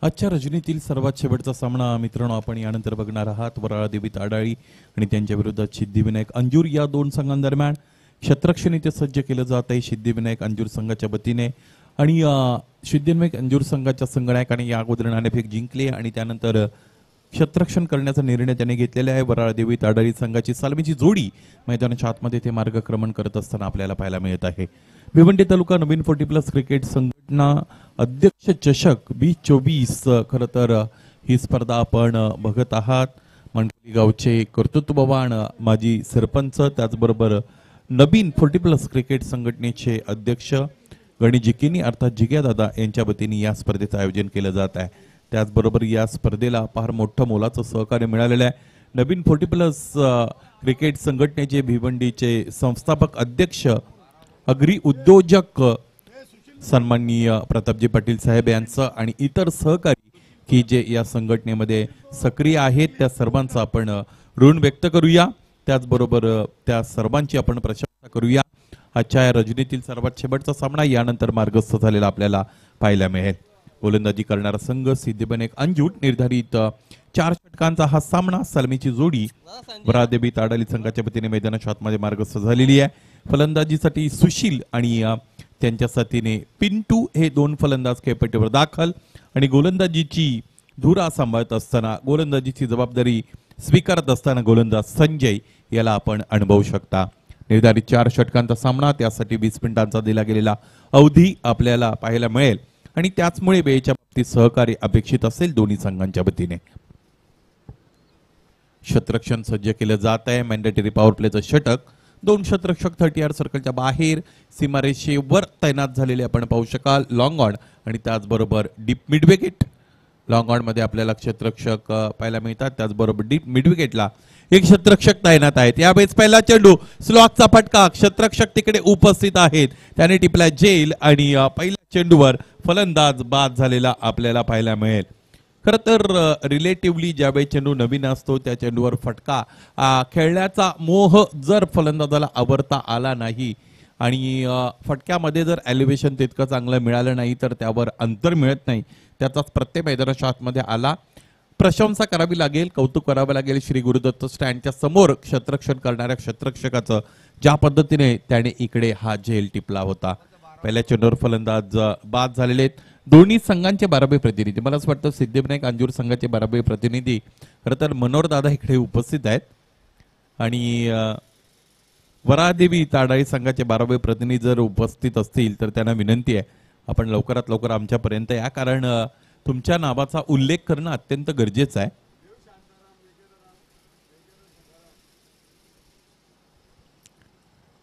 आजच्या रजनीतील सर्वात शेवटचा सामना मित्रांनो आपण यानंतर बघणार आहात. वराळदेवी ताडाळी आणि त्यांच्या विरोधात सिद्धिविनायक अंजूर या दोन संघांदरम्यान क्षेत्ररक्षण इथे सज्ज केलं जात आहे सिद्धिविनायक अंजूर संघाच्या वतीने. आणि सिद्धिविनायक अंजूर संघाच्या संघनायकाने या अगोदर नाणेफेक जिंकले आणि त्यानंतर क्षेत्ररक्षण करण्याचा निर्णय त्याने घेतलेला आहे. वराळदेवी ताडाळी संघाची सालमीची जोडी मैदानाच्या आतमध्ये ते मार्गक्रमण करत असताना आपल्याला पाहायला मिळत आहे. भिवंडी तालुका नवीन 40+ क्रिकेट संघटना अध्यक्ष चषक 2024 खरं तर ही स्पर्धा आपण बघत आहात. मंडली गावचे कर्तृत्ववान माजी सरपंच त्याचबरोबर नवीन 40+ क्रिकेट संघटनेचे अध्यक्ष गणेश जिकिनी अर्थात जिग्या दादा यांच्या वतीने या स्पर्धेचं आयोजन केलं जात आहे. त्याचबरोबर या स्पर्धेला फार मोठं मोलाचं सहकार्य मिळालेलं आहे. नवीन 40+ क्रिकेट संघटनेचे भिवंडीचे संस्थापक अध्यक्ष अग्री उद्योजक सन्माननीय प्रतापजी पाटील साहेब यांचं आणि इतर सहकारी की जे या संघटनेमध्ये सक्रिय आहेत त्या सर्वांचं आपण ऋण व्यक्त करूया. त्याचबरोबर त्या सर्वांची आपण प्रशंसा करूया. आजच्या या रजनीतील सर्वात शेवटचा सामना यानंतर मार्गस्थ झालेला आपल्याला पाहायला मिळेल. गोलंदाजी करणारा संघ सिद्धिविनायक अंजूर निर्धारित 4 षटकांचा हा सामना सलमीची जोडी वराळदेवी ताडाळी संघाच्या वतीने मैदानाच्या आतमध्ये मार्गस्थ झालेली आहे. फलंदाजीसाठी सुशील आणि त्यांच्या साथीने पिंटू हे दोन फलंदाज खेळपट्टीवर दाखल आणि गोलंदाजीची धुरा सांभाळत असताना गोलंदाजीची जबाबदारी स्वीकारत असताना गोलंदाज संजय याला आपण अनुभवू शकता. निर्धारित 4 षटकांचा सामना त्यासाठी 20 मिनिटांचा दिला गेलेला अवधी आपल्याला पाहायला मिळेल आणि त्याचमुळे वेळेच्या बाबतीत सहकार्य अपेक्षित असेल दोन्ही संघांच्या वतीने. क्षेत्ररक्षण सज्ज केलं जात आहे. मॅन्डेटरी पॉवर प्लेचं षटक 2 क्षेत्ररक्षक 30 यार्ड सर्कलच्या बाहेर सीमारेषेवर तैनात झालेले आपण पाहू शकाल. लॉंग ऑन आणि त्याचबरोबर deep mid wicket. Long on मध्ये आपल्याला क्षेत्ररक्षक पाहायला मिळतात. त्याचबरोबर डीप मिड विकेटला एक क्षेत्ररक्षक तैनात आहेत. यावेळेस पहिला चेंडू स्लॉकचा फटका क्षेत्ररक्षक तिकडे उपस्थित आहेत त्याने टिपला जेल आणि पहिल्या चेंडूवर फलंदाज बाद झालेला आपल्याला पाहायला मिळेल. खरं तर रिलेटिव्हली ज्यावेळी चेंडू नवीन असतो त्या चेंडूवर फटका खेळण्याचा मोह जर फलंदाजाला आवरता आला नाही आणि फटक्यामध्ये जर एलिव्हेशन तितकं चांगलं मिळालं नाही तर त्यावर अंतर मिळत नाही. त्याचाच प्रत्येक मैदानाच्या आतमध्ये आला. प्रशंसा करावी लागेल, कौतुक करावं लागेल श्री गुरुदत्त स्टँडच्या समोर क्षेत्ररक्षण करणाऱ्या क्षेत्ररक्षकाचं ज्या पद्धतीने त्याने इकडे हा झेल टिपला होता. पहिल्या चेंडूवर फलंदाज बाद झालेले आहेत. दोन्ही संघांचे 12वे प्रतिनिधी मला असं वाटतं सिद्धिविनायक अंजूर संघाचे 12वे प्रतिनिधी खरं तर मनोहर दादा इकडे उपस्थित आहेत आणि वराळदेवी ताडाळी संघाचे 12वे प्रतिनिधी जर उपस्थित असतील तर त्यांना विनंती आहे आपण लवकरात लवकर आमच्यापर्यंत या, कारण तुमच्या नावाचा उल्लेख करणं अत्यंत गरजेचं आहे.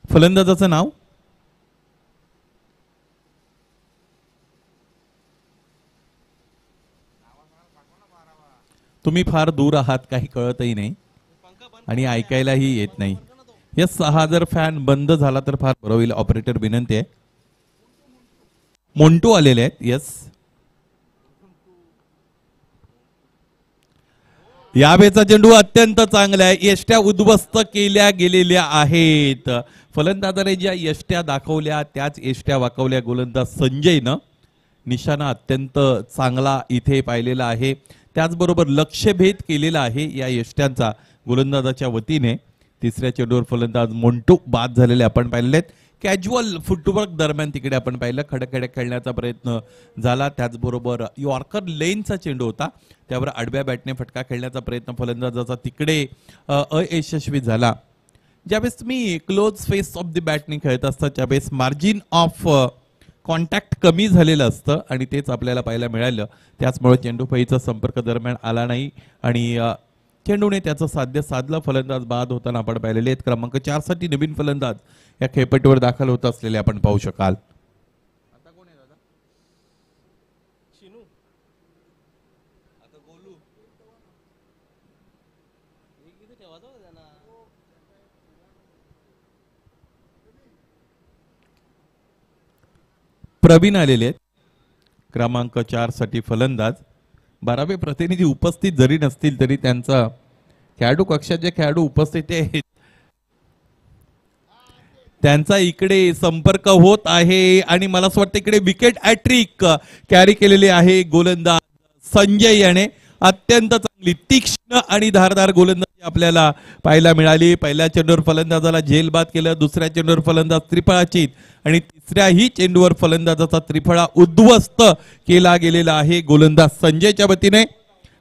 फलंदाजाचं नाव तुम्ही फार दूर आहात काही कळतही नाही आणि ऐकायलाही येत नाही. यस, हा जर फॅन बंद झाला तर फार बरं होईल. ऑपरेटर विनंती आहे. मोंटू आलेले आहेत. यस, यावेळेचा चेंडू अत्यंत चांगला आहे. यष्ट्या उद्ध्वस्त केल्या गेलेल्या आहेत. फलंदाजाने ज्या यष्ट्या दाखवल्या त्याच यष्ट्या वाकवल्या गोलंदाज संजयनं. निशाणा अत्यंत चांगला इथे पाहिलेला आहे. त्याचबरोबर लक्ष्यभेद केलेला आहे या यष्ट्यांचा गोलंदाजाच्या वतीने. तिसऱ्या चेंडूवर फलंदाज मोंटू बाद झालेले आपण पाहिलेले आहेत. कॅज्युअल फुटवर्क दरम्यान तिकडे आपण पाहिलं खडखडे खेळण्याचा प्रयत्न झाला. त्याचबरोबर यॉर्कर लेनचा चेंडू होता त्यावर आडव्या बॅटने फटका खेळण्याचा प्रयत्न फलंदाजाचा तिकडे अयशस्वी झाला. ज्यावेळेस तुम्ही क्लोज फेस ऑफ द बॅटने खेळत असता त्यावेळेस मार्जिन ऑफ कॉन्टॅक्ट कमी झालेलं असतं आणि तेच आपल्याला पाहायला मिळालं. त्याचमुळे चेंडूफळीचा संपर्क दरम्यान आला नाही आणि चेंडूने त्याचं साध्य साधलं. फलंदाज बाद होताना आपण पाहिलेले आहेत. क्रमांक 4 साठी नवीन फलंदाज या खेळपट्टीवर दाखल होत असलेले आपण पाहू शकाल. आता कोण आहे दादा? शिनू आता गोलू इथे ठेवायचं होतं त्यांना. प्रवीण आलेले आहेत. क्रमांक 4 साठी फलंदाज. 12वे प्रतिनिधी उपस्थित जरी नसतील तरी त्यांचा खेळाडू कक्षात जे खेळाडू उपस्थित आहेत त्यांचा इकडे संपर्क होत आहे आणि मला असं वाटतं इकडे विकेट हॅट्रिक कॅरी केलेली आहे गोलंदाज संजय याने अत्यंत चांगली तीक्ष्ण आणि धारदार गोलंदाजी आपल्याला पाहायला मिळाली. पहिल्या चेंडूवर फलंदाजाला झेलबाद केलं, दुसऱ्या चेंडूवर फलंदाज त्रिफळाचीत आणि तिसऱ्याही चेंडूवर फलंदाजाचा त्रिफळा उद्ध्वस्त केला गेलेला आहे गोलंदाज संजयच्या वतीने.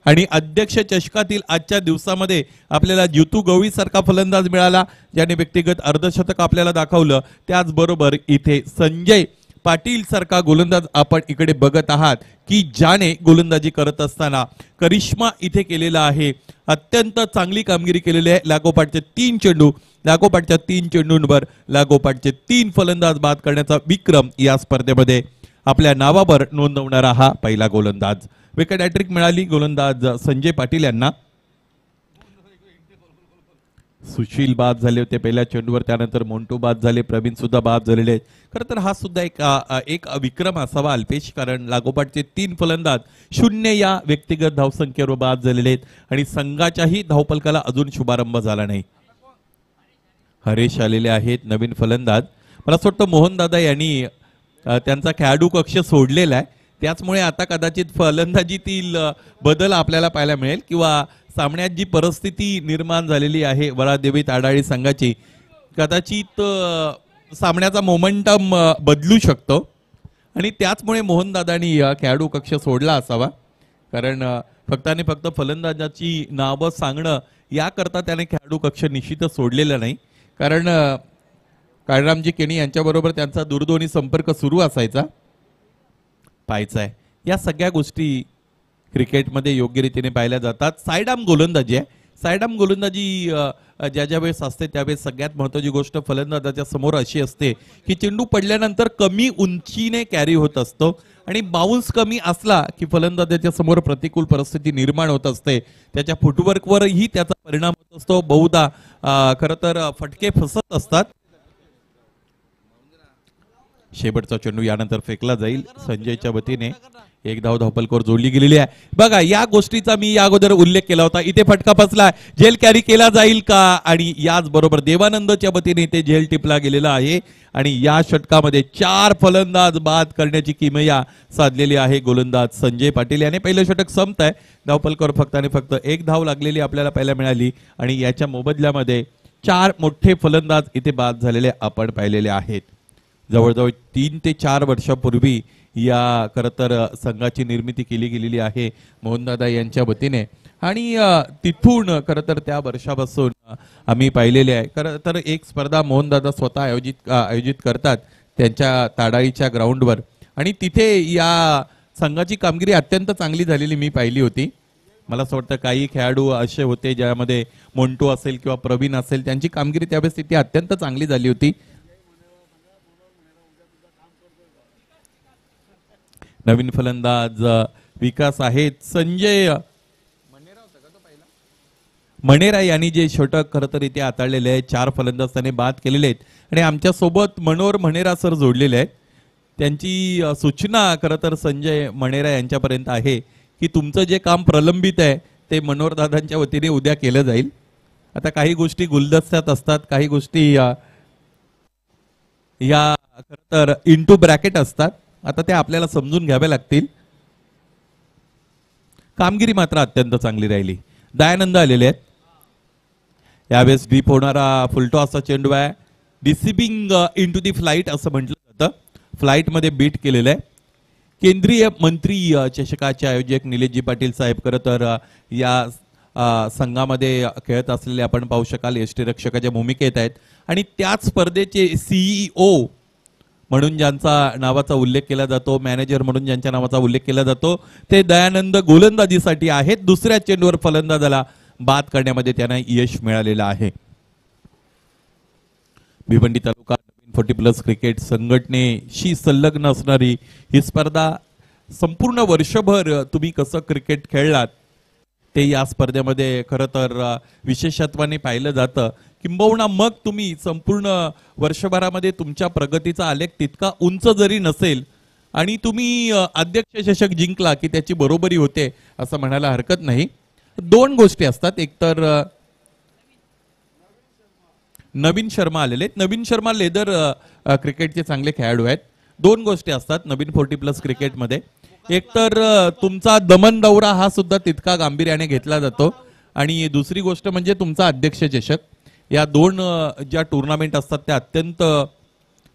आणि अध्यक्ष चषकातील आजच्या दिवसामध्ये आपल्याला जितू गवळी सारखा फलंदाज मिळाला ज्याने व्यक्तिगत अर्धशतक आपल्याला दाखवलं. त्याचबरोबर इथे संजय पाटील सारखा गोलंदाज आपण इकडे बघत आहात की ज्याने गोलंदाजी करत असताना करिश्मा इथे केलेला आहे. अत्यंत चांगली कामगिरी केलेली आहे. लागोपाठचे 3 चेंडू, लागोपाठच्या 3 चेंडूंवर लागोपाठचे 3 फलंदाज बाद करण्याचा विक्रम या स्पर्धेमध्ये आपल्या नावावर नोंदवणारा हा पहिला गोलंदाज. विकेट हॅट्रिक मिळाली गोलंदाज संजय पाटील यांना. सुशील बाद झाले होते पहिल्या चेंडूवर, त्यानंतर मोंटू बाद झाले, प्रवीण सुद्धा बाद झालेले आहेत. खरं तर हा सुद्धा एक विक्रम असावा अल्पेश, कारण लागोपाठचे 3 फलंदाज 0 या व्यक्तिगत धावसंख्येवर बाद झालेले आहेत आणि संघाच्याही धावपलकाला अजून शुभारंभ झाला नाही. हरेश आलेले आहेत नवीन फलंदाज. मला असं वाटतं मोहनदादा यांनी त्यांचा खेळाडू कक्ष सोडलेला आहे, त्याचमुळे आता कदाचित फलंदाजीतील बदल आपल्याला पाहायला मिळेल किंवा सामन्यात जी परिस्थिती निर्माण झालेली आहे वरादेवी ताडाळी संघाची, कदाचित सामन्याचा मोमेंटम बदलू शकतो आणि त्याचमुळे मोहनदादांनी खेळाडू कक्ष सोडला असावा. कारण फक्त आणि फक्त फलंदाजाची नावं सांगणं याकरता त्याने खेळाडू कक्ष निश्चितच सोडलेला नाही. कारण काळरामजी केणी यांच्याबरोबर त्यांचा दूरध्वनी संपर्क सुरू असायचा. पाहायचा आहे या सगळ्या गोष्टी क्रिकेटमध्ये योग्य रीतीने पाहिल्या जातात. साईडआर्म गोलंदाजी आहे. साईडआर्म गोलंदाजी ज्या वेळेस असते त्यावेळेस सगळ्यात महत्त्वाची गोष्ट फलंदाजाच्या समोर अशी असते की चेंडू पडल्यानंतर कमी उंचीने कॅरी होत असतो आणि बाउन्स कमी असला की फलंदाजाच्या समोर प्रतिकूल परिस्थिती निर्माण होत असते. त्याच्या फुटवर्कवरही त्याचा परिणाम होत असतो. बहुधा खरं तर फटके फसत असतात. शेवटचा चेंडू यानंतर फेकला जाईल संजयच्या वतीने. 1 धाव धावपलकावर जोडली गेलेली आहे. बघा या गोष्टीचा मी या अगोदर उल्लेख केला होता. इथे फटका फसला, झेल कॅरी केला जाईल का, आणि याच बरोबर देवानंदच्या वतीने इथे झेल टिपला गेलेला आहे आणि या षटकामध्ये 4 फलंदाज बाद करण्याची किमया साधलेली आहे गोलंदाज संजय पाटील याने. पहिलं षटक संपत आहे. धावपलकावर फक्त आणि फक्त 1 धाव लागलेली आपल्याला पाहायला मिळाली आणि याच्या मोबदल्यामध्ये 4 मोठे फलंदाज इथे बाद झालेले आपण पाहिलेले आहेत. जवळजवळ 3 ते 4 वर्षापूर्वी या खरं तर संघाची निर्मिती केली गेलेली आहे मोहनदादा यांच्या वतीने आणि तिथून खरं तर त्या वर्षापासून आम्ही पाहिलेले आहे. खरं तर एक स्पर्धा मोहनदादा स्वतः आयोजित करतात त्यांच्या ताडाळीच्या ग्राउंडवर आणि तिथे या संघाची कामगिरी अत्यंत चांगली झालेली मी पाहिली होती. मला असं वाटतं काही खेळाडू असे होते ज्यामध्ये मोंटू असेल किंवा प्रवीण असेल, त्यांची कामगिरी त्यावेळेस तिथे अत्यंत चांगली झाली होती. नवीन फलंदाज विकास आहेत. संजय मणेरा यांनी जे षटक खरं तर इथे हाताळलेले आहे, 4 फलंदाज त्याने बाद केलेले आहेत आणि आमच्या सोबत मनोहर मणेरा सर जोडलेले आहेत. त्यांची सूचना खरं तर संजय मणेरा यांच्यापर्यंत आहे की तुमचं जे काम प्रलंबित आहे ते मनोहर दादांच्या वतीने उद्या केलं जाईल. आता काही गोष्टी गुलदस्त्यात असतात, काही गोष्टी या खरं तर इंटू ब्रॅकेट असतात. आता ते आपल्याला समजून घ्यावे लागतील. कामगिरी मात्र अत्यंत चांगली राहिली. दयानंद आलेले आहेत. यावेळेस डीप होणारा फुलटॉसचा चेंडू आहे. डिसिबिंग इंटू दी फ्लाईट असं म्हटलं जातं. फ्लाईटमध्ये बीट केलेलं आहे. केंद्रीय मंत्री चषकाचे आयोजक निलेशजी पाटील साहेब खरं तर या संघामध्ये खेळत असलेले आपण पाहू शकाल यष्टीरक्षकाच्या भूमिकेत आहेत आणि त्याच स्पर्धेचे सीईओ म्हणून ज्यांचा नावाचा उल्लेख केला जातो, मॅनेजर म्हणून ज्यांच्या नावाचा उल्लेख केला जातो ते दयानंद गोलंदाजीसाठी आहेत. दुसऱ्या चेंडूवर फलंदाजाला बाद करण्यामध्ये त्यांना यश मिळालेलं आहे. भिवंडी तालुका 40+ क्रिकेट संघटनेशी संलग्न असणारी ही स्पर्धा संपूर्ण वर्षभर तुम्ही कसं क्रिकेट खेळलात ते या स्पर्धेमध्ये खरं तर विशेषत्वाने पाहिलं जातं. किंबहुना मग तुम्ही संपूर्ण वर्षभरामध्ये तुमच्या प्रगतीचा आलेख तितका उंच जरी नसेल आणि तुम्ही अध्यक्ष चषक जिंकला की त्याची बरोबरी होते असं म्हणायला हरकत नाही. 2 गोष्टी असतात. एक तर नवीन शर्मा आलेले आहेत. नवीन शर्मा लेदर क्रिकेटचे चांगले खेळाडू आहेत. 2 गोष्टी असतात नवीन 40+ क्रिकेटमध्ये. एकतर तुमचा दमन दौरा हा सुद्धा तितका गांभीर्याने घेतला जातो आणि दुसरी गोष्ट म्हणजे तुमचा अध्यक्ष चषक. या दोन ज्या टुर्नामेंट असतात त्या अत्यंत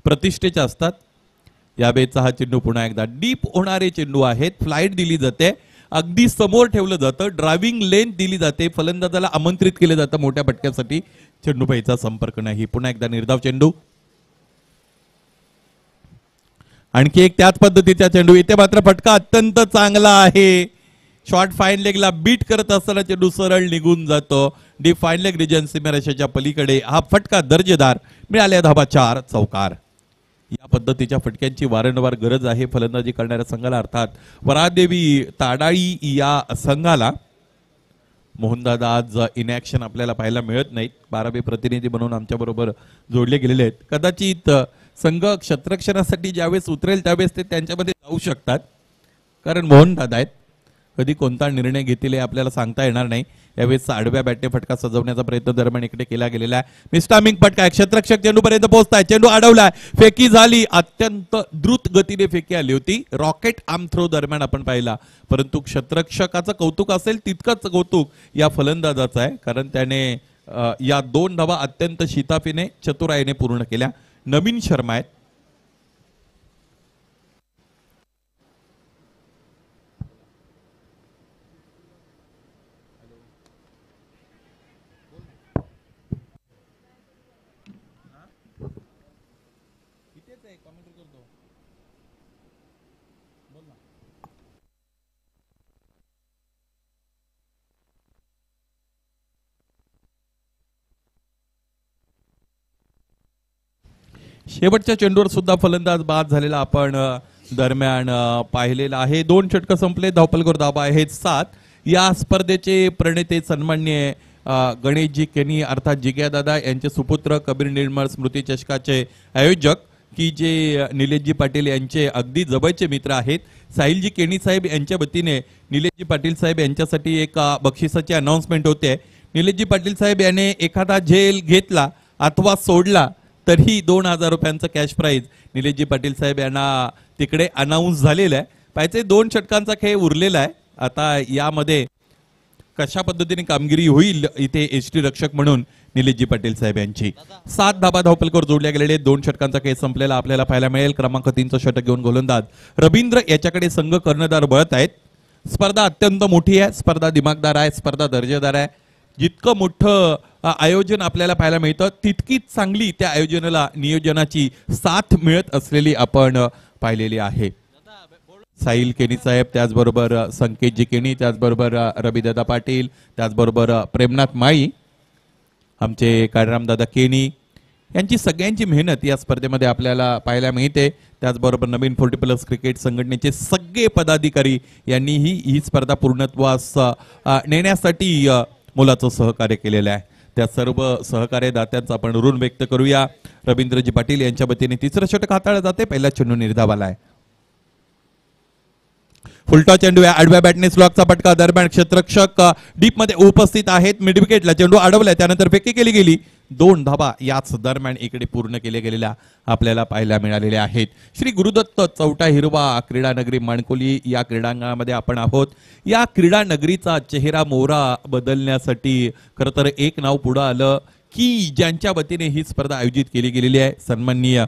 प्रतिष्ठेच्या असतात. या बेचा हा चेंडू पुन्हा एकदा डीप होणारे चेंडू आहेत. फ्लाईट दिली जाते, अगदी समोर ठेवलं जातं, ड्रायव्हिंग लेंथ दिली जाते, फलंदाजाला आमंत्रित केलं जातं मोठ्या फटक्यासाठी. चेंडू पैचा संपर्क नाही. पुन्हा एकदा निर्धाव चेंडू. आणखी एक त्याच पद्धतीचा चेंडू. इथे मात्र फटका अत्यंत चांगला आहे. शॉर्ट फाईन लेगला बीट करत असताना चेंडू सरळ निघून जातो. डीप फाईन लेग रिजन सीमारेषेच्या पलीकडे हा फटका दर्जेदार. मिळाल्या धाबा 4 चौकार. या पद्धतीच्या फटक्यांची वारंवार गरज आहे फलंदाजी करणाऱ्या संघाला, अर्थात वरादेवी ताडाळी या संघाला. मोहनदादा आज इन ॲक्शन आपल्याला पाहायला मिळत नाहीत. 12वे प्रतिनिधी म्हणून आमच्या बरोबर जोडले गेलेले आहेत. कदाचित संघ क्षेत्ररक्षणासाठी ज्यावेळेस उतरेल त्यावेळेस ते त्यांच्यामध्ये जाऊ शकतात, कारण मोहनदादा आहेत. कधी कोणता निर्णय घेतील हे आपल्याला सांगता येणार नाही. यावेळेस आडव्या बॅटने फटका सजवण्याचा प्रयत्न दरम्यान इकडे केला गेलेला आहे. मिस्टामिंग फटका क्षेत्ररक्षक चेंडू पर्यंत पोहोचताय. चेंडू अडवलाय, फेकी झाली. अत्यंत द्रुत गतीने फेकी आली होती. रॉकेट आर्म थ्रो दरम्यान आपण पाहिला, परंतु क्षेत्ररक्षकाचं कौतुक असेल तितकंच कौतुक या फलंदाजाचं आहे, कारण त्याने या 2 धावा अत्यंत शिताफीने चतुराईने पूर्ण केल्या. नवीन शर्मा आहेत. शेवटच्या चेंडूवर सुद्धा फलंदाज बाद झालेला आपण दरम्यान पाहिलेला आहे. 2 षटक संपले. धावपलकर धाबा आहेत 7. या स्पर्धेचे प्रणेते सन्माननीय गणेशजी केनी अर्थात जिग्या दादा यांचे सुपुत्र, कबीर निर्मळ स्मृती चषकाचे आयोजक की जे निलेशजी पाटील यांचे अगदी जवळचे मित्र आहेत. साहिलजी केनी साहेब यांच्या वतीने निलेशजी पाटील साहेब यांच्यासाठी एक बक्षिसाची अनाउन्समेंट होते. निलेशजी पाटील साहेब याने एखादा झेल घेतला अथवा सोडला तरी 2000 रुपयांचं कॅश प्राइज निलेशजी पाटील साहेब यांना तिकडे अनाऊन्स झालेलं आहे. पाहिजे 2 षटकांचा खेळ उरलेला आहे. आता यामध्ये कशा पद्धतीने कामगिरी होईल इथे एसटी रक्षक म्हणून निलेशजी पाटील साहेब यांची. 7 धाबा धावपलकर जोडल्या गेलेले. 2 षटकांचा खेळ संपलेला आपल्याला पाहायला मिळेल. क्रमांक 3चं षटक घेऊन गोलंदाज रवींद्र याच्याकडे संघ कर्णधार वळत आहेत. स्पर्धा अत्यंत मोठी आहे, स्पर्धा दिमागदार आहे, स्पर्धा दर्जेदार आहे. जितकं मोठं आयोजन आपल्याला पाहायला मिळतं तितकीच चांगली त्या आयोजनाला नियोजनाची साथ मिळत असलेली आपण पाहिलेली आहे. साहिल केनी साहेब, त्याचबरोबर संकेतजी केनी, त्याचबरोबर रविदादा पाटील, त्याचबरोबर प्रेमनाथ माई, आमचे काळरामदादा केनी यांची सगळ्यांची मेहनत या स्पर्धेमध्ये आपल्याला पाहायला मिळते. त्याचबरोबर नवीन 40+ क्रिकेट संघटनेचे सगळे पदाधिकारी यांनीही ही स्पर्धा पूर्णत्वास नेण्यासाठी मोलाचं सहकार्य केलेलं आहे. त्या सर्व सहकार्यदात्यांचा आपण ऋण व्यक्त करूया. रवींद्रजी पाटील यांच्या वतीने 3रं षटक हाताळलं जाते. पहिला चेंडू निर्धावाला आहे. फुलटॉ चेंडू आहे. आडव्या बॅटने स्लॉकचा फटका दरम्यान क्षेत्ररक्षक डीप मध्ये उपस्थित आहेत. मिड विकेटला चेंडू अडवलाय, त्यानंतर फेकी केली गेली. 2 धाबा याच दरम्यान इकडे पूर्ण केले गेलेल्या आपल्याला पाहायला मिळालेल्या आहेत. श्री गुरुदत्त चौटा हिरवा क्रीडा नगरी माणकोली या क्रीडांगणामध्ये आपण आहोत. या क्रीडा नगरीचा चेहरा मोहरा बदलण्यासाठी खरं तर एक नाव पुढे आलं की ज्यांच्या वतीने ही स्पर्धा आयोजित केली गेलेली आहे, सन्माननीय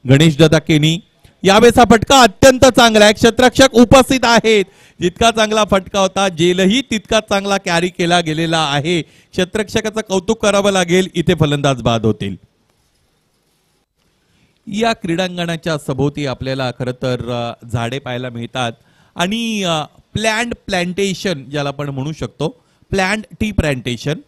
गणेशदादा केनी. यावेळेस फटका अत्यंत चांगला आहे. क्षेत्ररक्षक उपस्थित आहेत. जितका चांगला फटका होता जेलही तितका चांगला कॅरी केला गेलेला आहे. क्षेत्ररक्षकाचं कौतुक करावं लागेल. इथे फलंदाज बाद होतील. या क्रीडांगणाच्या सभोवती आपल्याला खरं तर झाडे पाहायला मिळतात आणि प्लॅन्ड प्लांटेशन ज्याला आपण म्हणू शकतो, प्लॅन्ड टी प्लांटेशन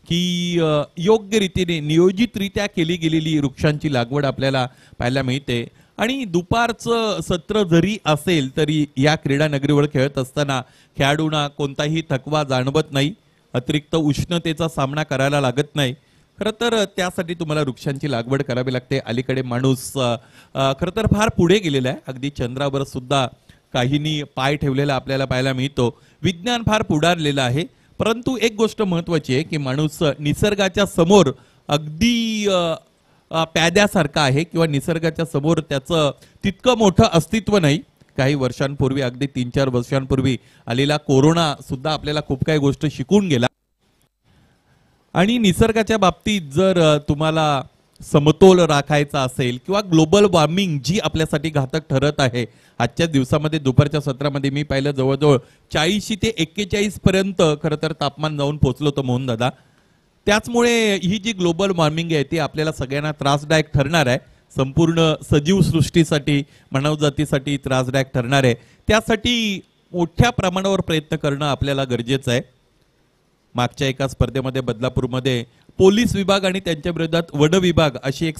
की योग्य रीतीने नियोजितरित्या केली गेलेली वृक्षांची लागवड आपल्याला पाहायला मिळते. आणि दुपारचं सत्र जरी असेल तरी या क्रीडा नगरीवर खेळत असताना खेळाडूंना कोणताही थकवा जाणवत नाही, अतिरिक्त उष्णतेचा सामना करायला लागत नाही. खरं तर त्यासाठी तुम्हाला वृक्षांची लागवड करावी लागते. अलीकडे माणूस खरं तर फार पुढे गेलेला आहे. अगदी चंद्रावर सुद्धा काहींनी पाय ठेवलेला आपल्याला पाहायला मिळतो. विज्ञान फार पुढारलेलं आहे. परंतु एक गोष्ट महत्वाची आहे की माणूस निसर्गाच्या समोर अगदी प्याद्यासारखा आहे किंवा निसर्गाच्या समोर त्याचं तितकं मोठं अस्तित्व नाही. काही वर्षांपूर्वी, अगदी 3-4 वर्षांपूर्वी आलेला कोरोना सुद्धा आपल्याला खूप काही गोष्ट शिकवून गेला. आणि निसर्गाच्या बाबतीत जर तुम्हाला समतोल राखायचा असेल किंवा ग्लोबल वॉर्मिंग जी आपल्यासाठी घातक ठरत आहे, आजच्या दिवसामध्ये दुपारच्या सत्रामध्ये मी पाहिलं जवळजवळ 40 ते 41 पर्यंत खरं तर तापमान जाऊन पोहोचलो होतं मोहन दादा. त्याचमुळे ही जी ग्लोबल वॉर्मिंग आहे ती आपल्याला सगळ्यांना त्रासदायक ठरणार आहे. संपूर्ण सजीव सृष्टीसाठी, मानवजातीसाठी त्रासदायक ठरणार आहे. त्यासाठी मोठ्या प्रमाणावर प्रयत्न करणं आपल्याला गरजेचं आहे. मागच्या एका स्पर्धेमध्ये बदलापूरमध्ये पोलीस विभाग आणि त्यांच्या विरोधात वन विभाग अशी एक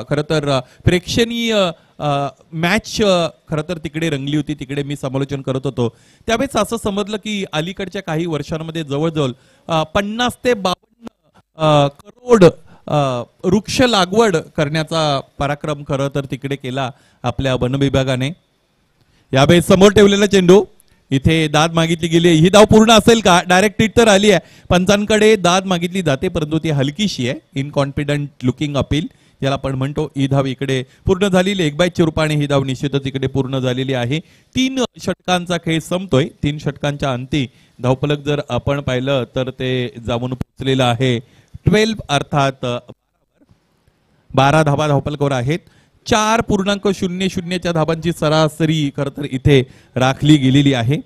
खरं तर प्रेक्षणीय मॅच खरं तर तिकडे रंगली होती. तिकडे मी समालोचन करत होतो. त्यावेळेस असं समजलं की अलीकडच्या काही वर्षांमध्ये जवळजवळ 50 ते 52 करोड वृक्ष लागवड करण्याचा पराक्रम खरं तर तिकडे केला आपल्या वन विभागाने. यावेळेस समोर ठेवलेला चेंडू, इथे दाद मागितली गेली. ही धाव पूर्ण असेल का? डायरेक्ट हिट तर आली आहे. पंचांकडे दाद मागितली जाते परंतु ती हलकीशी आहे. इनकॉन्फिडंट लुकिंग अपील ज्याला आपण म्हणतो. ही धाव इकडे पूर्ण झालेली 1/4 रूपाने ही धाव निश्चितच इकडे पूर्ण झालेली आहे. 3 षटकांचा खेळ संपतोय. 3 षटकांच्या अंती धावफलक जर आपण पाहिलं तर ते जाऊन पोहोचलेलं आहे 12 अर्थात 12 धावा धावफलकावर आहेत. 4.00च्या धावांची सरासरी खरं तर इथे राखली गेलेली आहे.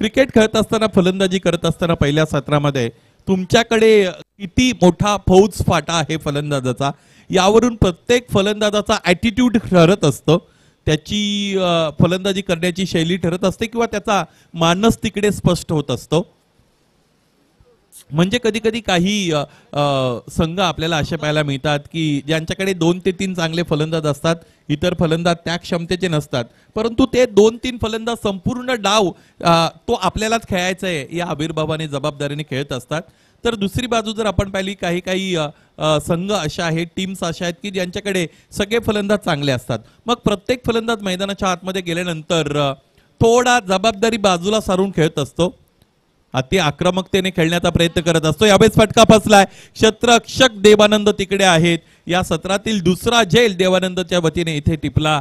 क्रिकेट खेळत असताना, फलंदाजी करत असताना पहिल्या सत्रामध्ये तुमच्याकडे किती मोठा फौज फाटा आहे फलंदाजाचा, यावरून प्रत्येक फलंदाजाचा ॲटिट्यूड ठरत असतो. त्याची फलंदाजी करण्याची शैली ठरत असते किंवा त्याचा मानस तिकडे स्पष्ट होत असतो. म्हणजे कधी कधी काही संघ आपल्याला असे पाहायला मिळतात की ज्यांच्याकडे 2 ते 3 चांगले फलंदाज असतात, इतर फलंदाज त्या क्षमतेचे नसतात, परंतु ते 2-3 फलंदाज संपूर्ण डाव तो आपल्यालाच खेळायचा आहे या आविर्भावाने, जबाबदारीने खेळत असतात. तर दुसरी बाजू जर आपण पाहिली, काही काही संघ अशा आहेत, टीम्स अशा आहेत की ज्यांच्याकडे सगळे फलंदाज चांगले असतात. मग प्रत्येक फलंदाज मैदानाच्या आतमध्ये गेल्यानंतर थोडा जबाबदारी बाजूला सारून खेळत असतो, अति आक्रमकतेने खेळण्याचा प्रयत्न करत असतो. यावेळेस फटका फसलाय. क्षेत्ररक्षक देवानंद तिकडे आहेत. या सत्रातील दुसरा झेल देवानंदच्या वतीने इथे टिपला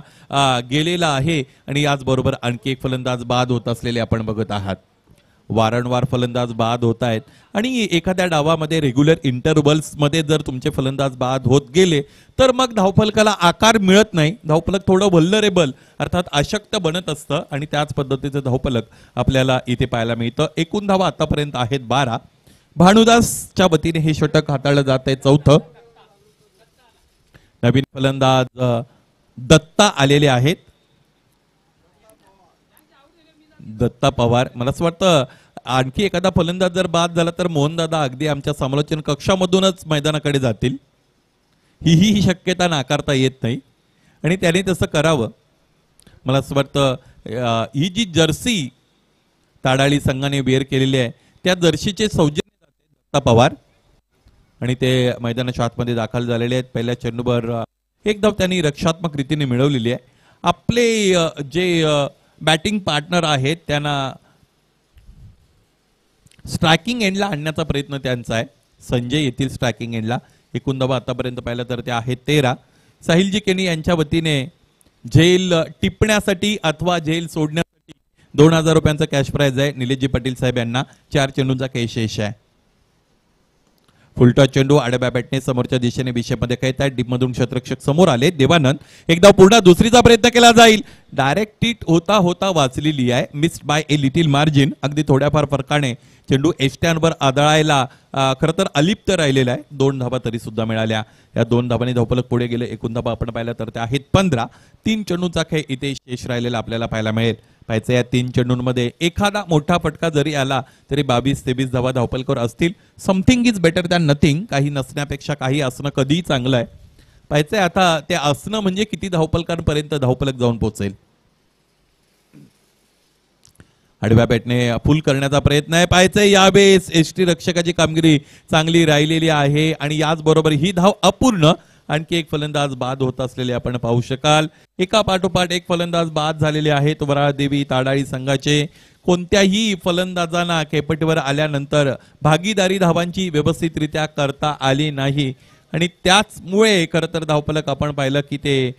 गेलेला आहे आणि याचबरोबर आणखी एक फलंदाज बाद होत असलेले आपण बघत आहात. वारंवार फलंदाज बाद होत आहेत आणि एखाद्या डावामध्ये रेग्युलर इंटरव्हल्स मध्ये जर तुमचे फलंदाज बाद होत गेले तर मग धावफलकाला आकार मिळत नाही. धावफलक थोडं व्हल्नरेबल अर्थात अशक्त बनत असतं आणि त्याच पद्धतीचं धावफलक आपल्याला इथे पाहायला मिळतं. एकूण धावा आतापर्यंत आहेत 12. भानुदासच्या वतीने हे षटक हाताळलं जात आहे. चौथं नवीन फलंदाज दत्ता आलेले आहेत. दत्ता पवार. मला असं वाटतं आणखी एखादा फलंदाज जर बाद झाला तर मोहनदादा अगदी आमच्या समालोचन कक्षामधूनच मैदानाकडे जातील. ही शक्यता नाकारता येत नाही आणि त्याने तसं करावं. मला असं वाटतं ही जी जर्सी ताडाळी संघाने वेअर केलेली आहे त्या जर्सीचे सौजन्य दत्ता पवार आणि ते मैदानाच्या आतमध्ये दाखल झालेले आहेत. पहिल्या चेंडूवर एक धाव त्यांनी रक्षात्मक रीतीने मिळवलेली आहे. आपले जे बॅटिंग पार्टनर आहेत त्यांना स्ट्रायकिंग एंडला आणण्याचा प्रयत्न त्यांचा आहे. संजय येथील स्ट्रायकिंग एंडला. एकूण धावा आतापर्यंत पाहिलं तर ते आहेत 13. साहिलजी केनी यांच्या वतीने झेल टिपण्यासाठी अथवा झेल सोडण्यासाठी 2000 रुपयांचा कॅश प्राइज आहे. निलेशजी पाटील साहेब यांना 4 चेंडूंचा कॅश शेष आहे. फुलटॉस चेंडू आडव्या बॅटने समोरच्या दिशेने विषयमध्ये खेळत आहेत. डीपमधून क्षेत्ररक्षक समोर आले. देवानंद एकदा पुन्हा दुसरीचा प्रयत्न केला जाईल. डायरेक्ट हिट होता होता वाचलेली आहे. Missed by a little margin. अगदी थोड्याफार फरकाने चेंडू एस्टॅनवर आदळायला खरं तर अलिप्त राहिलेला आहे. 2 धावा तरी सुद्धा मिळाल्या. या 2 धावांनी धावफलक पुढे गेले. एकूण धावा आपण पाहिल्या तर ते आहेत 15. 3 चेंडूंचा खेळ इथे शेष राहिलेला आपल्याला पाहायला मिळेल. पाहायचं या 3 चेंडूंमध्ये एखादा मोठा फटका जरी आला तरी 22-23 धावा धावफलकावर असतील. Something is better than nothing. काही नसण्यापेक्षा काही असणं कधीही चांगलं आहे. पाहायचंय आता ते असणं म्हणजे किती धावफलकांपर्यंत धावफलक जाऊन पोहोचेल. आडव्या बॅटने फुल करण्याचा प्रयत्न आहे. पाहायचंय यावेळेस एसटी रक्षकाची कामगिरी चांगली राहिलेली आहे आणि याचबरोबर ही धाव अपूर्ण. आणखी एक फलंदाज बाद होत असलेले आपण पाहू शकाल. एका पाठोपाठ एक फलंदाज बाद झालेले आहेत. वराळदेवी ताडाळी संघाचे. कोणत्याही फलंदाजांना खेपटीवर आल्यानंतर भागीदारी धावांची व्यवस्थितरित्या करता आली नाही. आणि त्याचमुळे खरं तर धावफलक आपण पाहिलं की ते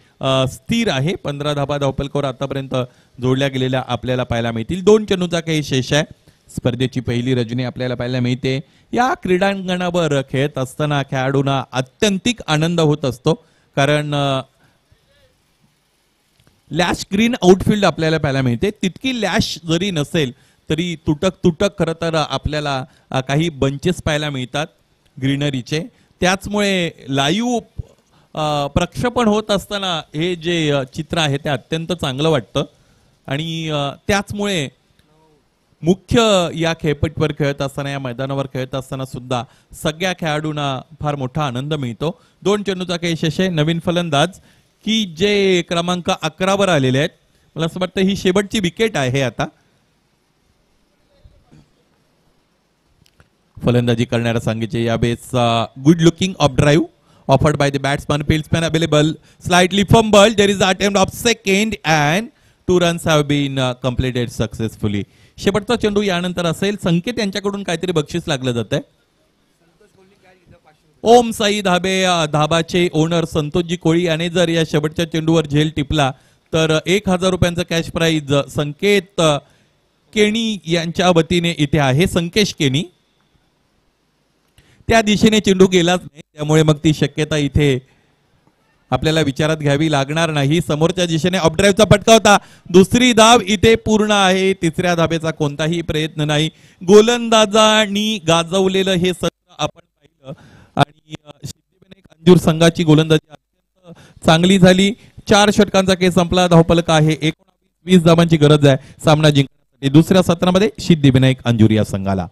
स्थिर आहे. 15 धाबा धावफलकावर आतापर्यंत जोडल्या गेलेल्या आपल्याला पाहायला मिळतील. 2 चेंडूचा काही शेष आहे. स्पर्धेची पहिली रजनी आपल्याला पाहायला मिळते. या क्रीडांगणावर खेळत असताना खेळाडूंना आत्यंतिक आनंद होत असतो, कारण लॅश ग्रीन आउटफील्ड आपल्याला पाहायला मिळते. तितकी लॅश जरी नसेल तरी तुटक तुटक खरं तर आपल्याला काही बंचेस पाहायला मिळतात ग्रीनरीचे. त्याचमुळे लाईव्ह प्रक्षेपण होत असताना हे जे चित्र आहे ते अत्यंत चांगलं वाटतं. आणि त्याचमुळे मुख्य या खेळपट्टीवर खेळत असताना, या मैदानावर खेळत असताना सुद्धा सगळ्या खेळाडूंना फार मोठा आनंद मिळतो. 2 चेंडूचा काही यश आहे. नवीन फलंदाज की जे क्रमांक 11 वर आलेले आहेत. मला असं वाटतं ही शेवटची विकेट आहे. आता फलंदाजी करणाऱ्या सांगीचे यावेळेस good looking off drive offered by the batsman, fieldsman available, slightly fumble, there is attempt of second and 2 runs have been completed successfully. शेवटचा चेंडू यानंतर असेल. संकेत यांच्याकडून काहीतरी बक्षीस लागलं जात आहे. ओम साई धाबाचे ओनर संतोषजी कोळी याने जर या शेवटच्या चेंडूवर झेल टिपला तर 1000 रुपयांचा कॅश प्राइज संकेत केणी यांच्या वतीने इथे आहे. संकेश केणी, त्या दिशेने चेंडू गेलाच नाही, त्यामुळे मग ती शक्यता इथे आपल्याला विचारात घ्यावी लागणार नाही. समोरच्या दिशेने अपड्राईव्हचा फटका होता. दुसरी धाव इथे पूर्ण आहे. तिसऱ्या धाबेचा कोणताही प्रयत्न नाही. गोलंदाजांनी गाजवलेलं हे सत्र आपण पाहिलं आणि सिद्धिविनायक अंजूर संघाची गोलंदाजी अत्यंत चांगली झाली. 4 षटकांचा खेळ संपला. धावफलक आहे 19-20 धावांची गरज आहे सामना जिंकण्यासाठी दुसऱ्या सत्रामध्ये सिद्धिविनायक अंजूर या संघाला.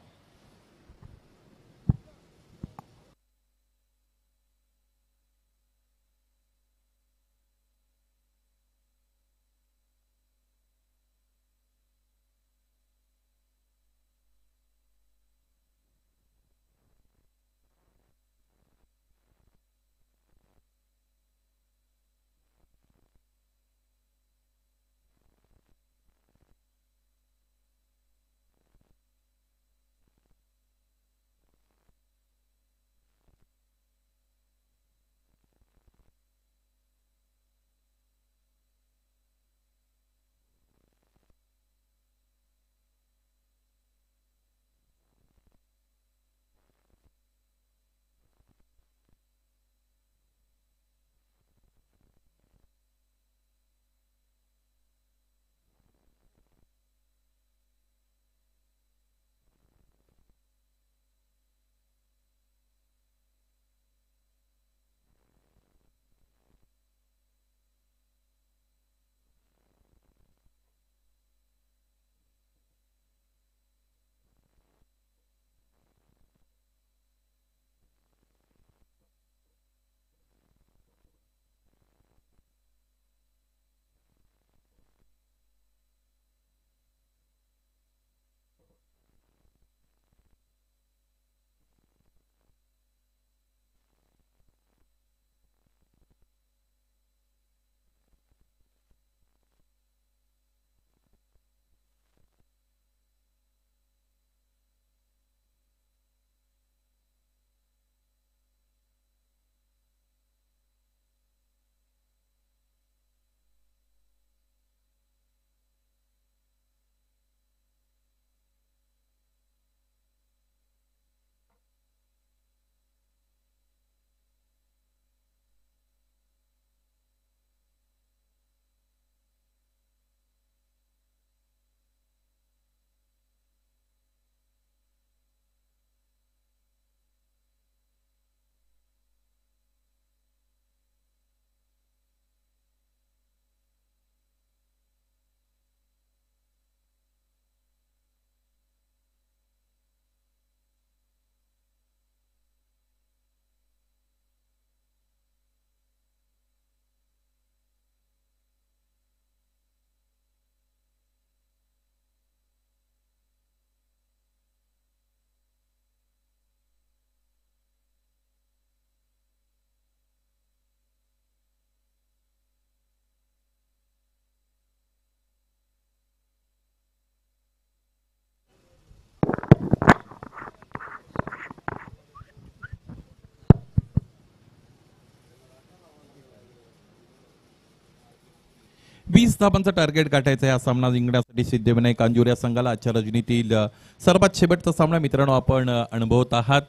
20 धावांचं टार्गेट गाठायचं आहे हा सामना जिंकण्यासाठी सिद्धिविनायक अंजूर या संघाला. आजच्या रजनीतील सर्वात शेवटचा सामना मित्रांनो आपण अनुभवत आहात.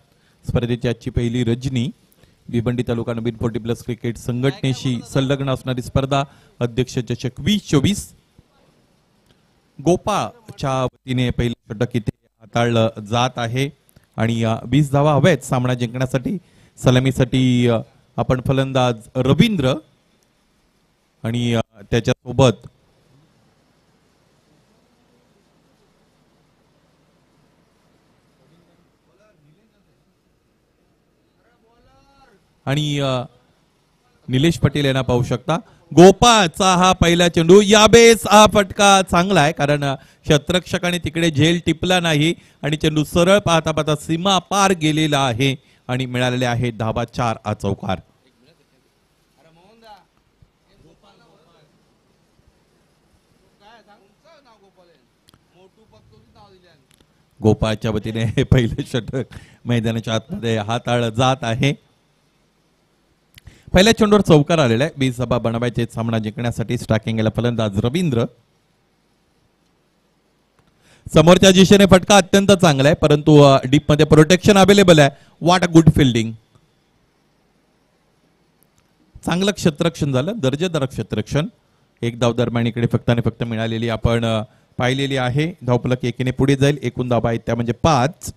स्पर्धेची आजची पहिली रजनी भिवंडी तालुका नवीन 40+ क्रिकेट संघटनेशी संलग्न असणारी स्पर्धा. अध्यक्ष चषक 2024 गोपाच्या वतीने पहिलं षटक इथे हाताळलं जात आहे आणि 20 धावा हव्यात सामना जिंकण्यासाठी. सलामीसाठी आपण फलंदाज रवींद्र आणि त्याच्यासोबत आणि निलेश पटेल यांना पाहू शकता. गोपाचा हा पहिला चेंडू याबेस हा फटका चांगला आहे कारण क्षेत्ररक्षकाने तिकडे झेल टिपला नाही आणि चेंडू सरळ पाहता पाहता सीमा पार गेलेला आहे आणि मिळालेले आहे धाबा 4 हा चौकार. गोपाळच्या वतीने हे पहिलं षटक मैदानाच्या आतमध्ये हाताळलं जात आहे. पहिल्या चेंडूवर चौकार आलेला आहे. 20 धाबा बनवायचे सामना जिंकण्यासाठी. स्ट्रायकिंगला फलंदाज रवींद्र. समोरच्या दिशेने फटका अत्यंत चांगला आहे परंतु डीप मध्ये प्रोटेक्शन अवेलेबल आहे. What a good fielding. चांगलं क्षेत्ररक्षण झालं, दर्जेदार क्षेत्ररक्षण. एक धाव दरम्यान इकडे फक्त आणि फक्त मिळालेली आपण पाहिलेली आहे. धावफलक एकीने पुढे जाईल. एकूण धावा आहेत त्या म्हणजे 5.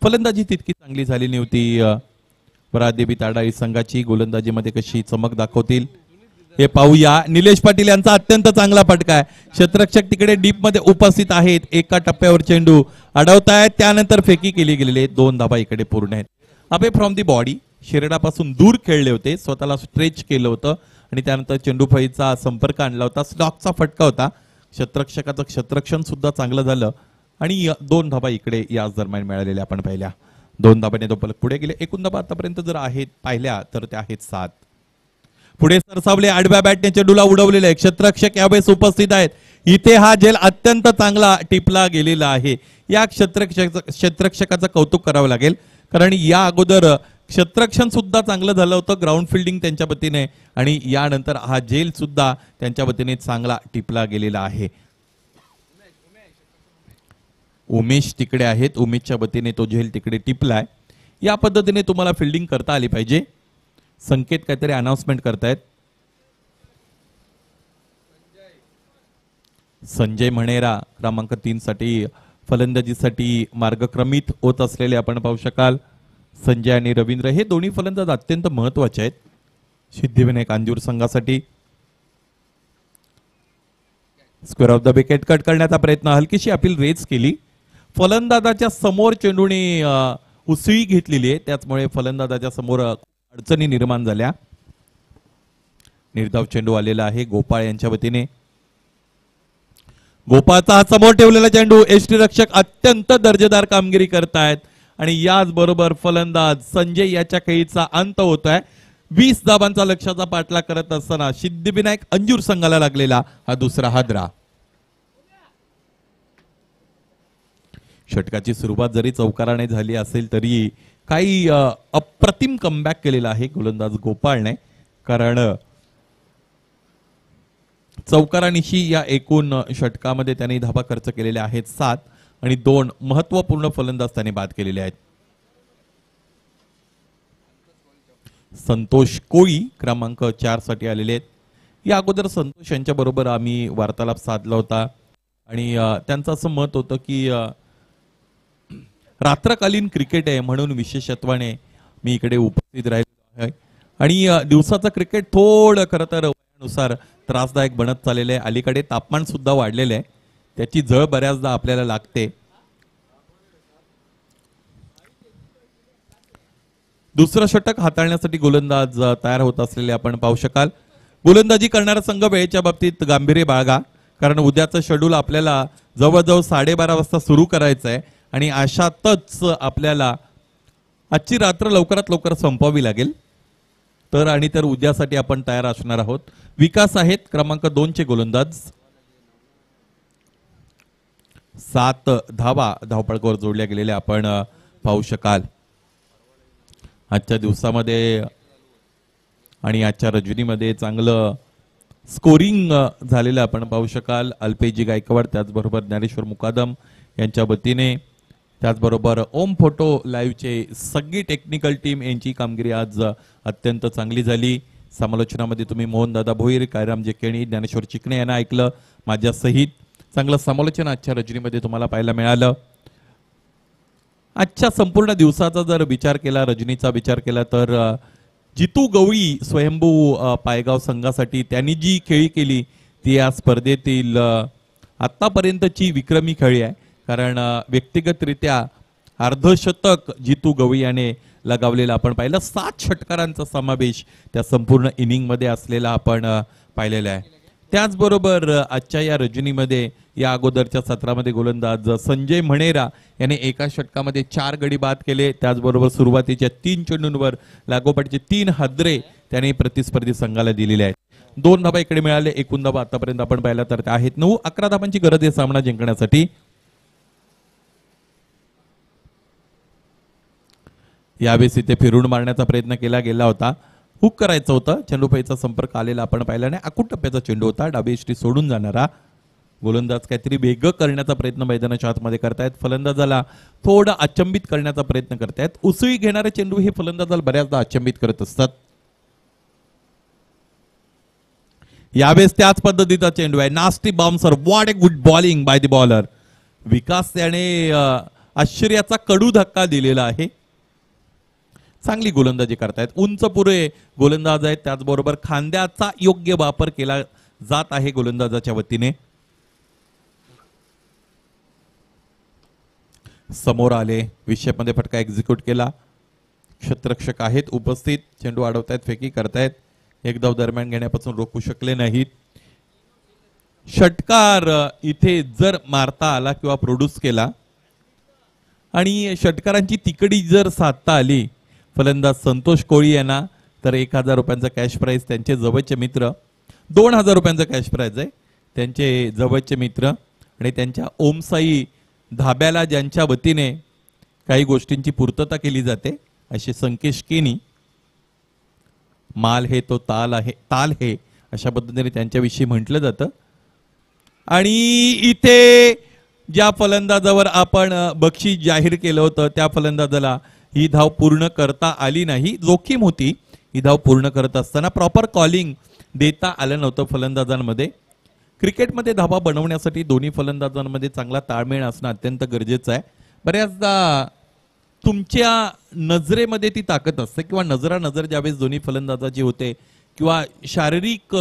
फलंदाजी तितकी चांगली झाली नव्हती वरादेवी ताडाळी संघाची. गोलंदाजीमध्ये कशी चमक दाखवतील हे पाहूया. निलेश पाटील यांचा अत्यंत चांगला फटका आहे. क्षेत्ररक्षक तिकडे डीप मध्ये उपस्थित आहेत. एका टप्प्यावर चेंडू अडवतायत त्यानंतर फेकी केली गेलेली. 2 धावा इकडे पूर्ण आहेत. अबे फ्रॉम दी बॉडी शरीरापासून दूर खेळले होते, स्वतःला स्ट्रेच केलं होतं आणि त्यानंतर चेंडू फळीचा संपर्क आणला होता. स्लॉकचा फटका होता. क्षेत्ररक्षकाचं क्षेत्ररक्षण सुद्धा चांगलं झालं आणि 2 धावा इकडे याच दरम्यान मिळालेल्या आपण पाहिल्या. 2 धाबाने तो पलक पुढे गेले. एकूण धाबा आतापर्यंत जर आहेत पाहिल्या तर त्या आहेत 7. पुढे सरसावले आडव्या बॅटने चेंडूला उडवलेले आहे. क्षेत्ररक्षक यावेळेस उपस्थित आहेत. इथे हा झेल अत्यंत चांगला टिपला गेलेला आहे. या क्षेत्ररक्षकाचं कौतुक करावं लागेल कारण या अगोदर क्षेत्ररक्षण सुद्धा चांगलं झालं होतं. ग्राउंड फिल्डिंग त्यांच्या वतीने आणि यानंतर हा झेल सुद्धा त्यांच्या वतीने चांगला टिपला गेलेला आहे. उमेश तिकडे आहेत. उमेशच्या वतीने तो झेल तिकडे टिपलाय. या पद्धतीने तुम्हाला फिल्डिंग करता आली पाहिजे. संकेत काहीतरी अनाउन्समेंट करतायत. संजय म्हणेरा क्रमांक 3 साठी फलंदाजीसाठी मार्गक्रमित होत असलेले आपण पाहू शकाल. संजय आणि रवींद्र हे दोन्ही फलंदाज अत्यंत महत्वाचे आहेत सिद्धिविनायक अंजूर संघासाठी. Square of the wicket cut करण्याचा प्रयत्न, हलकीशी अपील रेज केली. फलंदाजाच्या समोर चेंडूने उसळी घेतलेली आहे त्याचमुळे फलंदाजाच्या समोर अडचणी निर्माण झाल्या. निर्धाव चेंडू आलेला आहे गोपाळ यांच्या वतीने. गोपाळचा हा समोर ठेवलेला चेंडू यष्टीरक्षक अत्यंत दर्जेदार कामगिरी करतायत आणि याच बरोबर फलंदाज संजय याच्या खेळीचा अंत होत आहे. 20 धाबांचा लक्ष्याचा पाठलाग करत असताना सिद्धिविनायक अंजूर संघाला लागलेला हा दुसरा हादरा. षटकाची सुरुवात जरी चौकाराने झाली असेल तरी काही अप्रतिम कमबॅक केलेला आहे गोलंदाज गोपाळने कारण चौकारानिशी या एकूण षटकामध्ये त्यांनी धाबा खर्च केलेले आहेत 7 आणि 2 महत्वपूर्ण फलंदाज त्यांनी बाद केलेले आहेत. संतोष कोळी क्रमांक 4 साठी आलेले आहेत. या अगोदर संतोष यांच्या बरोबर आम्ही वार्तालाप साधला होता आणि त्यांचं असं मत होतं की रात्रकालीन क्रिकेट आहे म्हणून विशेषत्वाने मी इकडे उपस्थित राहिलो आहे आणि दिवसाचं क्रिकेट थोडं खरं तर वयानुसार त्रासदायक बनत चाललेलं आहे. अलीकडे तापमान सुद्धा वाढलेलं आहे, त्याची झळ बऱ्याचदा आपल्याला लागते. दुसरं षटक हाताळण्यासाठी गोलंदाज तयार होत असलेले आपण पाहू शकाल. गोलंदाजी करणारा संघ वेळेच्या बाबतीत गांभीर्य बाळगा कारण उद्याचं शेड्यूल आपल्याला जवळजवळ 12:30 वाजता सुरू करायचं आहे आणि अशातच आपल्याला आजची रात्र लवकरात लवकर संपवावी लागेल. तर आणि तर उद्यासाठी आपण तयार असणार आहोत. विकास आहेत क्रमांक 2 चे गोलंदाज. 7 धावा धावपळकावर जोडल्या गेलेल्या आपण पाहू शकाल. आजच्या दिवसामध्ये आणि आजच्या रजनीमध्ये चांगलं स्कोरिंग झालेलं आपण पाहू शकाल. अल्पेजी गायकवाड, त्याचबरोबर ज्ञानेश्वर मुकादम यांच्या वतीने, त्याचबरोबर ओम फोटो लाईव्हचे सगळी टेक्निकल टीम यांची कामगिरी आज अत्यंत चांगली झाली. समालोचनामध्ये तुम्ही मोहन दादा भोईर, कायराम जेकेणी, ज्ञानेश्वर चिकणे यांना ऐकलं. माझ्या सहित चांगलं समालोचन आजच्या रजनीमध्ये तुम्हाला पाहायला मिळालं. आजच्या संपूर्ण दिवसाचा जर विचार केला, रजनीचा विचार केला, तर जितू गवळी स्वयंभू पायगाव संघासाठी त्यांनी जी खेळी केली ती या स्पर्धेतील आतापर्यंतची विक्रमी खेळी आहे. कारण व्यक्तिगतरित्या अर्धशतक जितू गवळी याने लगावलेला आपण पाहिलं. 7 षटकारांचा समावेश त्या संपूर्ण इनिंगमध्ये असलेला आपण पाहिलेला आहे. त्याचबरोबर आजच्या या रजनीमध्ये या अगोदरच्या सत्रामध्ये गोलंदाज संजय म्हणेरा याने एका षटकामध्ये 4 गडी बाद केले. त्याचबरोबर सुरुवातीच्या 3 चेंडूंवर लागोपाठचे 3 हादरे त्याने प्रतिस्पर्धी संघाला दिलेले आहेत. 2 धाबा इकडे मिळाले. एकूण धाबा आतापर्यंत आपण पाहिला तर त्या आहेत 9. 11 धाबांची गरज आहे सामना जिंकण्यासाठी. यावेळेस इथे फिरून मारण्याचा प्रयत्न केला गेला होता. हुक करायचं होतं. चेंडूपैचा संपर्क आलेला आपण पाहिला नाही. आकुट टप्प्याचा चेंडू होता. डावी यष्टी सोडून जाणारा. गोलंदाज काहीतरी वेगळं करण्याचा प्रयत्न मैदानाच्या आतमध्ये करतायत. फलंदाजाला थोडं अचंबित करण्याचा प्रयत्न करतायत. उसळी घेणारे चेंडू हे फलंदाजाला बऱ्याचदा अचंबित करत असतात. यावेळेस त्याच पद्धतीचा चेंडू आहे. Nasty bouncer. What a good bowling by the bowler. Vikas याने आश्चर्याचा कडू धक्का दिलेला आहे. चांगली गोलंदाजी करतायत. उंच पुरे गोलंदाज आहेत. त्याचबरोबर खांद्याचा योग्य वापर केला जात आहे गोलंदाजाच्या वतीने. समोर आले. विषयमध्ये फटका एक्झिक्यूट केला. क्षेत्ररक्षक आहेत उपस्थित. चेंडू अडवतायत, फेकी करतायत. एक धाव दरम्यान घेण्यापासून रोखू शकले नाहीत. षटकार इथे जर मारता आला किंवा प्रोड्यूस केला आणि षटकारांची तिकडी जर साधता आली फलंदाज संतोष कोळी यांना, तर 1000 रुपयांचा कॅश प्राइज त्यांचे जवळचे मित्र. 2000 रुपयांचा कॅश प्राइज आहे त्यांचे जवळचे मित्र. आणि त्यांच्या ओमसाई धाब्याला ज्यांच्या वतीने काही गोष्टींची पूर्तता केली जाते असे संकेश केनी. माल हे तो ताल आहे, ताल हे अशा पद्धतीने त्यांच्याविषयी म्हटलं जातं. आणि इथे ज्या फलंदाजावर आपण बक्षीस जाहीर केलं होतं त्या फलंदाजाला ही धाव पूर्ण करता आली नाही. जोखीम होती. ही धाव पूर्ण करत असताना प्रॉपर कॉलिंग देता आलं नव्हतं फलंदाजांमध्ये. क्रिकेटमध्ये धावा बनवण्यासाठी दोन्ही फलंदाजांमध्ये चांगला ताळमेळ असणं अत्यंत गरजेचं आहे. बऱ्याचदा तुमच्या नजरेमध्ये ती ताकद असते किंवा नजरानजर ज्यावेळेस दोन्ही फलंदाजाची होते किंवा शारीरिक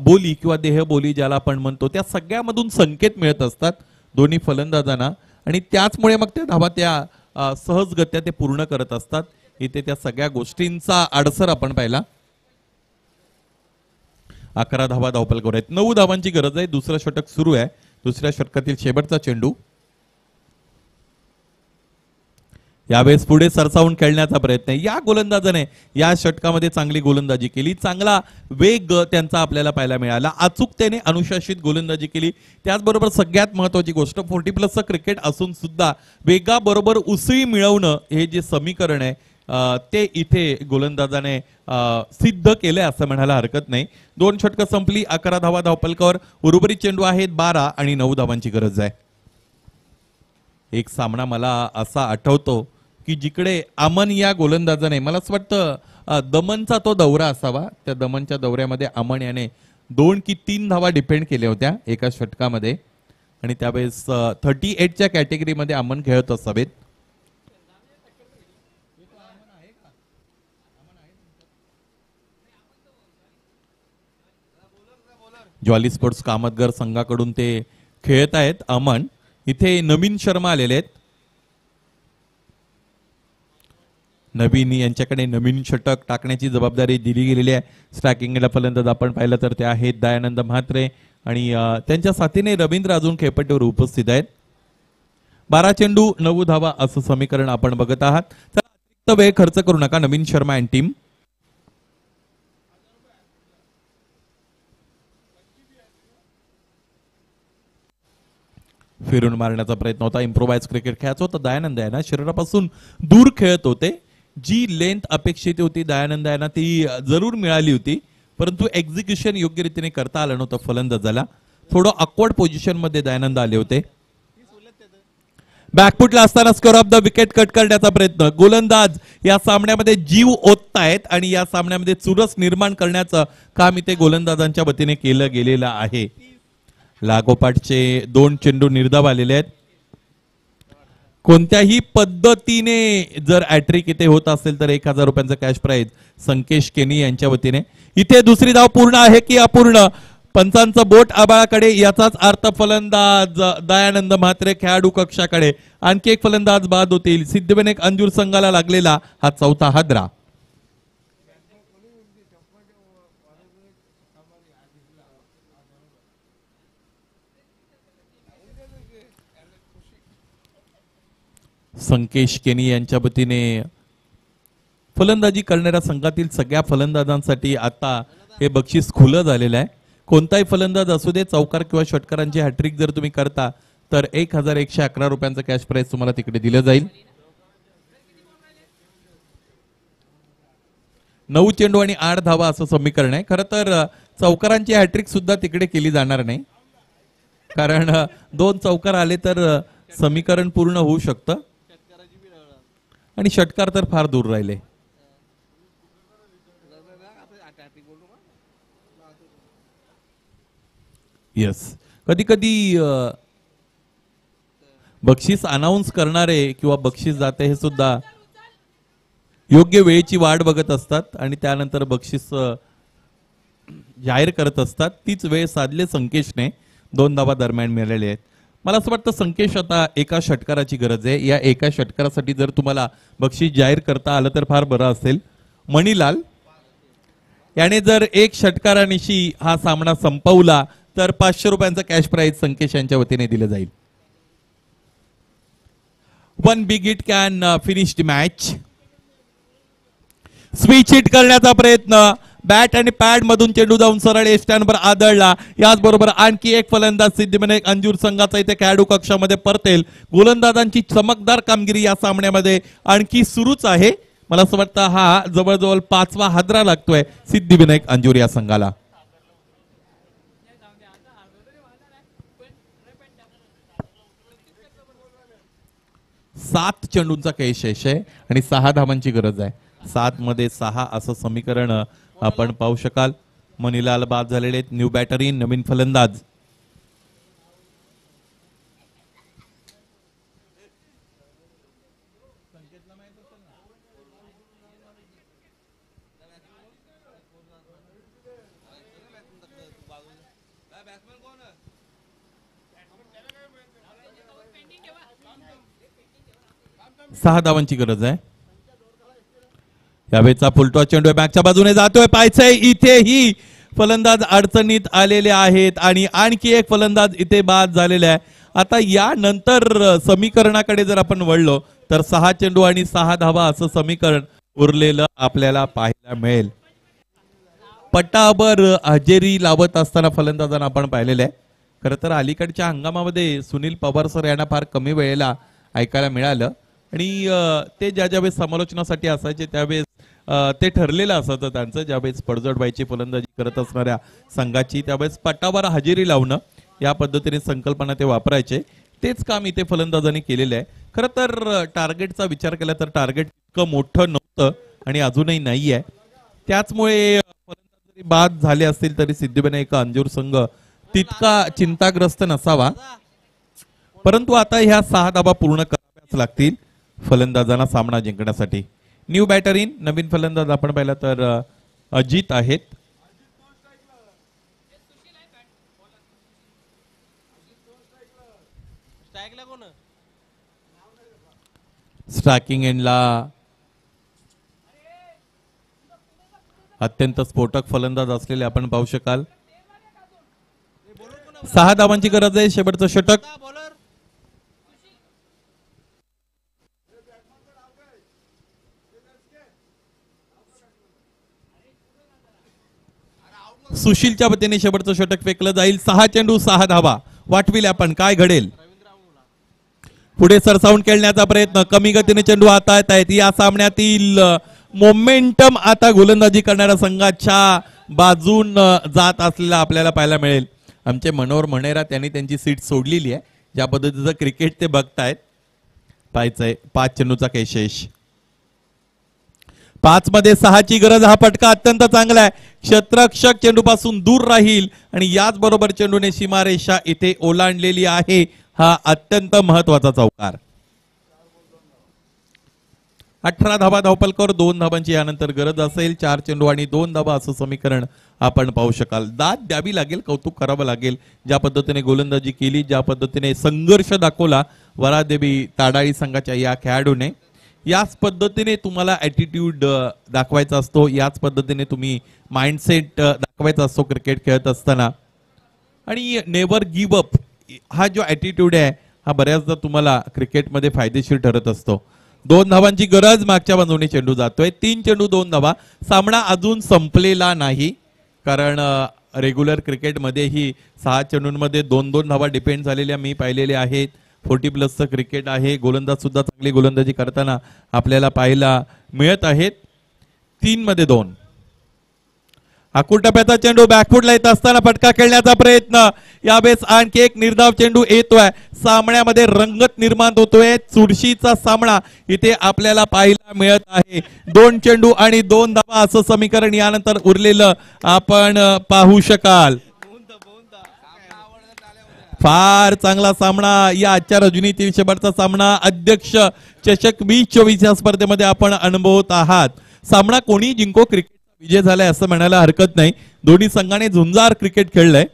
बोली किंवा देहबोली ज्याला आपण म्हणतो त्या सगळ्यामधून संकेत मिळत असतात दोन्ही फलंदाजांना. आणि त्याचमुळे मग त्या धावा त्या सहजगत्या ते पूर्ण करत असतात. इथे त्या सगळ्या गोष्टींचा आडसर आपण पाहिला. 11 धावा धावपलकावर आहेत. 9 धावांची गरज आहे. दुसरं षटक सुरू आहे. दुसऱ्या षटकातील शेवटचा चेंडू. यावेळेस पुढे सरसावून खेळण्याचा प्रयत्न आहे. या गोलंदाजाने या षटकामध्ये चांगली गोलंदाजी केली. चांगला वेग त्यांचा आपल्याला पाहायला मिळाला. अचूकतेने अनुशासित गोलंदाजी केली. त्याचबरोबर सगळ्यात महत्वाची गोष्ट 40+ क्रिकेट असून सुद्धा वेगाबरोबर उसळी मिळवणं हे जे समीकरण आहे ते इथे गोलंदाजाने सिद्ध केले असं म्हणायला हरकत नाही. 2 षटकं संपली. 11 धावा धावपलकावर. उर्वरित चेंडू आहेत 12 आणि 9 धावांची गरज आहे. एक सामना मला असा आठवतो की जिकडे अमन या गोलंदाजाने, मला असं वाटतं दमनचा तो दौरा असावा, त्या दमनच्या दौऱ्यामध्ये अमन याने 2 की 3 धावा डिपेंड केल्या होत्या एका षटकामध्ये. आणि त्यावेळेस 38च्या कॅटेगरीमध्ये अमन खेळत असावेत. ज्वाली स्पोर्ट्स कामतगर संघाकडून ते खेळत आहेत अमन. इथे नवीन शर्मा आलेले आहेत. नवीन यांच्याकडे नवीन षटक टाकण्याची जबाबदारी दिली गेलेली आहे. स्ट्रायकिंगला फलंदाज आपण पाहिलं तर ते आहेत दयानंद म्हात्रे आणि त्यांच्या साथीने रवींद्र अजून खेळपट्टीवर उपस्थित आहेत. 12 चेंडू 9 धावा असं समीकरण आपण बघत आहात. तर अतिरिक्त वेळ खर्च करू नका नवीन शर्मा अँड टीम. फिरून मारण्याचा प्रयत्न होता. इम्प्रोवाइज क्रिकेट खेळायचं होतं. दयानंद आहे ना शरीरापासून दूर खेळत होते. जी लेंथ अपेक्षित होती दयानंद यांना ती जरूर मिळाली होती. परंतु एक्झिक्युशन योग्य रीतीने करता आलं नव्हतं फलंदाजाला. थोडं ऑकवर्ड पोझिशन मध्ये दयानंद आले होते. बॅकफुटला असताना score of the wicket cut करण्याचा प्रयत्न. गोलंदाज या सामन्यामध्ये जीव ओततायत आणि या सामन्यामध्ये चुरस निर्माण करण्याचं काम इथे गोलंदाजांच्या वतीने केलं गेलेलं आहे. लागोपाठचे 2 चेंडू निर्धाव आलेले आहेत. कोणत्याही पद्धतीने जर ॲट्रिक इथे होत असेल तर 1000 रुपयांचं कॅश प्राइज संकेश केनी यांच्या वतीने. इथे दुसरी धाव पूर्ण आहे की अपूर्ण, पंचांचं बोट आबाळाकडे, याचाच अर्थ फलंदाज दयानंद म्हात्रे खेळाडू कक्षाकडे. आणखी एक फलंदाज बाद होतील. सिद्धिविनायक अंजूर संघाला लागलेला हा 4था हादरा. संकेश केनी यांच्या वतीने फलंदाजी करणाऱ्या संघातील सगळ्या फलंदाजांसाठी आता हे बक्षीस खुलं झालेलं आहे. कोणताही फलंदाज असू दे, चौकार किंवा षटकारांची हॅट्रिक जर तुम्ही करता तर 1111 रुपयांचं कॅश प्राइज तुम्हाला तिकडे दिलं जाईल. 9 चेंडू आणि 8 धावा असं समीकरण आहे. खरं तर चौकारांची हॅट्रिक सुद्धा तिकडे केली जाणार नाही, कारण 2 चौकार आले तर समीकरण पूर्ण होऊ शकतं आणि षटकार तर फार दूर राहिले. येस, कधी कधी बक्षीस अनाऊन्स करणारे किंवा बक्षीस जाते हे सुद्धा योग्य वेळेची वाट बघत असतात आणि त्यानंतर बक्षीस जाहीर करत असतात. तीच वेळ साधले संकेशने 2 धावा दरम्यान मिळालेले आहेत. मला असं वाटतं संकेश आता एका षटकाराची गरज आहे. या एका षटकारासाठी जर तुम्हाला बक्षीस जाहीर करता आलं तर फार बरं असेल. मणिलाल याने जर 1 षटकारानिशी हा सामना संपवला तर 500 रुपयांचा कॅश प्राइज संकेश यांच्या वतीने दिलं जाईल. 1 big hit can finish the match. Switch hit करण्याचा प्रयत्न. बॅट आणि पॅड मधून चेंडू जाऊन सरळ स्टँडवर आदळला. याचबरोबर आणखी एक फलंदाज सिद्धिविनायक अंजूर संघाचा इथे खेळाडू कक्षामध्ये परतेल. गोलंदाजांची चमकदार कामगिरी या सामन्यामध्ये आणखी सुरूच आहे. मला असं वाटतं हा जवळजवळ 5वा हादरा लागतोय सिद्धिविनायक अंजूर या संघाला. 7 चेंडूंचा कॅश आहे आणि 6 धावांची गरज आहे. 7 मध्ये 6 असं समीकरण आपण पाहू शकाल. मणिलाल बाद झालेले आहेत. न्यू बॅटरी, नवीन फलंदाज. सहा धावांची गरज आहे. यावेळेचा फुलटॉस चेंडू बॅकच्या बाजूने जातोय. पायचे इथेही फलंदाज अडचणीत आलेले आहेत आणि आणखी एक फलंदाज इथे बाद झालेला आहे. आता यानंतर समीकरणाकडे जर आपण वळलो तर 6 चेंडू आणि 6 धावा असं समीकरण उरलेलं आपल्याला पाहायला मिळेल. पट्टावर हजेरी लावत असताना फलंदाजांना आपण पाहिलेलं आहे. खरं तर अलीकडच्या हंगामामध्ये सुनील पवार सर यांना फार कमी वेळेला ऐकायला मिळालं आणि ते ज्या ज्यावेळेस समालोचनासाठी असायचे त्यावेळेस ते ठरलेलं असायचं त्यांचं. ज्यावेळेस पडझड व्हायची फलंदाजी करत असणाऱ्या संघाची त्यावेळेस पट्टावर हजेरी लावणं या पद्धतीने संकल्पना ते वापरायचे. तेच काम इथे फलंदाजांनी केलेलं आहे. खरं तर टार्गेटचा विचार केला तर टार्गेट इतकं मोठं नव्हतं आणि अजूनही नाही आहे. त्याचमुळे फलंदाज जरी बाद झाले असतील तरी सिद्धिविनायक अंजूर संघ तितका चिंताग्रस्त नसावा. परंतु आता ह्या 6 धावा पूर्ण कराव्याच लागतील फलंदाजांना सामना जिंकण्यासाठी. न्यू बॅटर इन, नवीन फलंदाज आपण पाहिला तर अजित आहेत. स्ट्रायकिंग एंडला अत्यंत स्फोटक फलंदाज असलेले आपण पाहू शकाल. 6 धावांची गरज आहे. शेवटचं षटक. सुशीलच्या वतीने शेवटचं षटक फेकलं जाईल. 6 चेंडू 6 धावा. वाटविले आपण काय घडेल. पुढे सरसावून खेळण्याचा प्रयत्न. कमी गतीने चेंडू हाताळत आहेत. या सामन्यातील मोमेंटम आता गोलंदाजी करणाऱ्या संघाच्या बाजून जात असलेला आपल्याला पाहायला मिळेल. आमचे मनोहर मणेरा त्यांनी त्यांची सीट सोडलेली आहे. ज्या पद्धतीचं क्रिकेट ते बघतायत पाहायचंय. 5 चेंडूचा केशेष. 5 मध्ये 6ची गरज. हा फटका अत्यंत चांगला आहे. क्षेत्ररक्षक चेंडूपासून दूर राहील आणि याच बरोबर चेंडूने सीमारेषा इथे ओलांडलेली आहे. हा अत्यंत महत्वाचा चौकार. 18 धाबा धावपलकर. 2 धाबांची यानंतर गरज असेल. 4 चेंडू आणि 2 धाबा असं समीकरण आपण पाहू शकाल. दाद द्यावी लागेल, कौतुक करावं लागेल ज्या पद्धतीने गोलंदाजी केली, ज्या पद्धतीने संघर्ष दाखवला वरादेवी ताडाळी संघाच्या या खेळाडूने. याच पद्धतीने तुम्हाला ॲटिट्यूड दाखवायचा असतो, याच पद्धतीने तुम्ही माइंडसेट दाखवायचा असतो क्रिकेट खेळत असताना. आणि नेव्हर गिव्ह अप हा जो ॲटिट्यूड आहे हा बऱ्याचदा तुम्हाला क्रिकेटमध्ये फायदेशीर ठरत असतो. 2 धावांची गरज. मागच्या बाजूने चेंडू जातोय. 3 चेंडू 2 धावा. सामना अजून संपलेला नाही, कारण रेग्युलर क्रिकेटमध्येही 6 चेंडूंमध्ये 2-2 धावा डिपेंड झालेल्या मी पाहिलेल्या आहेत. 40+ क्रिकेट आहे. गोलंदाज सुद्धा चांगली गोलंदाजी करताना आपल्याला पाहायला मिळत आहेत. 3 मध्ये 2. हाकूर टप्प्याचा चेंडू बॅकफुटला येत असताना फटका खेळण्याचा प्रयत्न. यावेळेस आणखी एक निर्धाव चेंडू येतोय. सामन्यामध्ये रंगत निर्माण होतोय. चुरशीचा सामना इथे आपल्याला पाहायला मिळत आहे. 2 चेंडू आणि 2 धावा असं समीकरण यानंतर उरलेलं आपण पाहू शकाल. फार चांगला सामना या आजच्या रजनी तीर्थशेवटचा सामना अध्यक्ष चषक 2024 या स्पर्धेमध्ये आपण अनुभवत आहात. सामना कोणी जिंको क्रिकेट विजय झालाय असं म्हणायला हरकत नाही. दोन्ही संघाने झुंजार क्रिकेट खेळलंय.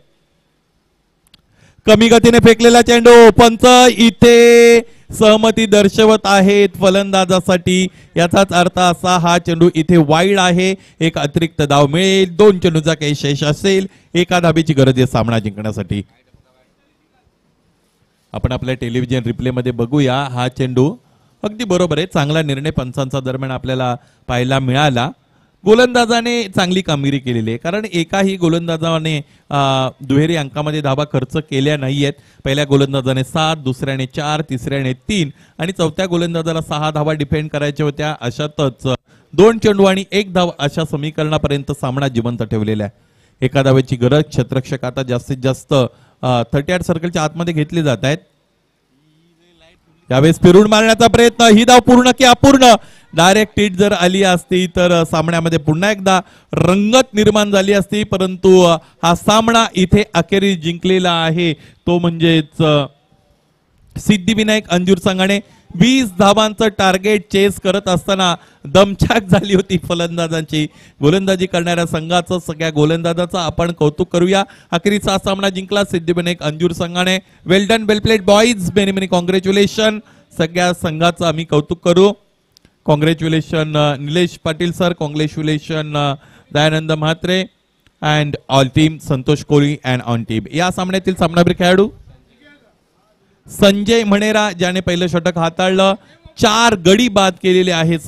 कमी गतीने फेकलेला चेंडू. पंच इथे सहमती दर्शवत आहेत फलंदाजासाठी. याचाच अर्थ असा हा चेंडू इथे वाईड आहे. एक अतिरिक्त धाव मिळेल. 2 चेंडूचा काही शेष असेल. 1 धाबेची गरज आहे सामना जिंकण्यासाठी. आपण आपल्या टेलिव्हिजन रिप्ले मध्ये बघूया. हा चेंडू अगदी बरोबर आहे. चांगला निर्णय पंचांचा दरम्यान आपल्याला पाहायला मिळाला. गोलंदाजाने चांगली कामगिरी केलेली आहे, कारण एकाही गोलंदाजाने दुहेरी अंकामध्ये धाबा खर्च केल्या नाहीयेत. पहिल्या गोलंदाजाने 7, दुसऱ्याने 4, तिसऱ्याने 3 आणि चौथ्या गोलंदाजाला 6 धावा डिफेंड करायच्या होत्या. अशातच 2 चेंडू आणि 1 धाव अशा समीकरणापर्यंत सामना जिवंत ठेवलेला आहे. 1 धावेची गरज. क्षेत्ररक्षक आता जास्तीत जास्त 38 सर्कलच्या आतमध्ये घेतले जात आहेत. यावेळेस फिरून मारण्याचा प्रयत्न. ही धाव पूर्ण की अपूर्ण. डायरेक्ट हिट जर आली असती तर सामन्यामध्ये पुन्हा एकदा रंगत निर्माण झाली असती, परंतु हा सामना इथे अखेरीस जिंकलेला आहे तो म्हणजेच सिद्धिविनायक अंजूर संघाने. 20 धावांचं टार्गेट चेस करत असताना दमछाक झाली होती फलंदाजांची. गोलंदाजी करणाऱ्या संघाचं, सगळ्या गोलंदाजाचं आपण कौतुक करूया. अखेरीस हा सामना जिंकला सिद्धिविनायक अंजूर संघाने. Well done, well played boys. Many many congratulation. सगळ्या संघाचं आम्ही कौतुक करू. Congratulation Nilesh Patil sir, congratulation Dayanand Mhatre and all team, Santosh Koli and on team. या सामन्यातील सामनावीर खेळाडू संजय मणेरा, ज्याने पहिलं षटक हाताळलं. 4 गडी बाद केलेले आहेत.